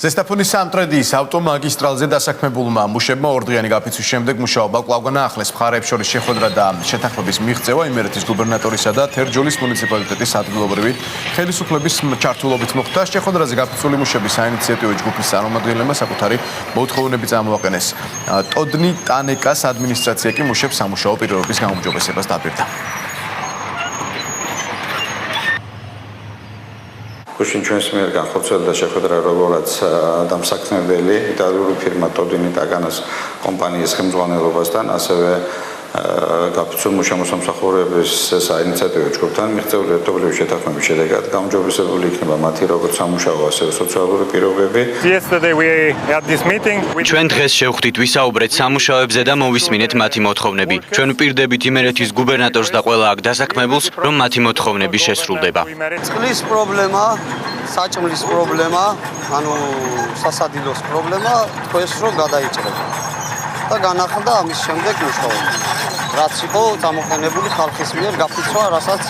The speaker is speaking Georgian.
ზესტაფონის სამტრედიის ავტომაგისტრალზე დასაქმებულმა მუშებმა ორდღიანი გაფიცვის შემდეგ მუშაობა კვლავ განაახლეს. მხარეებს შორის შეხვედრა და შეთანხმების მიღწევა იმერეთის გუბერნატორისა და თერჯოლის მუნიციპალიტეტის ადგილობრივი ხელისუფლების ჩართულობით მოხდა. შეხვედრაზე გაფიცვული მუშების საინიციატივო ჯგუფის წარმომადგენლებმა საკუთარი მოთხოვნები წამოაყენეს. ტოდნი ტანეკას ადმინისტრაცია კი მუშებს სამუშაო პირობების გაუმჯობესებას დაპირდა. Ქუშინ ჩვენს მიერ განხორციელდა შეხვედრა, როგორც დამსაქმებელი იტალიური ფირმა ტოდინი ტაგანას კომპანიის ხელმძღვანელობასთან, ასევე გაფიცვულ მოსამსახურების საინიციატივო ჯგუფთან მიღწეული ერთობლივი შეთანხმების შედეგად გაუმჯობესებული იქნება მათი როგორც სამუშაო, ასევე სოციალური პირობები. ჩვენ დღეს შევხვდით ვისაუბრეთ სამუშაოებზე და მოვისმინეთ მათი მოთხოვნები. ჩვენ ვპირდებით იმერეთის გუბერნატორს და ყველა აქ დასაქმებულს, რომ მათი მოთხოვნები შესრულდება. წყლის პრობლემა, საჭმლის პრობლემა, ანუ სასადილოს პრობლემა თქვენს რომ გადაიჭრება. და განახლდა ამის შემდეგ მუშაობა. რაც იყო წამოყენებული ხალხის მიერ გაფიცვა, რასაც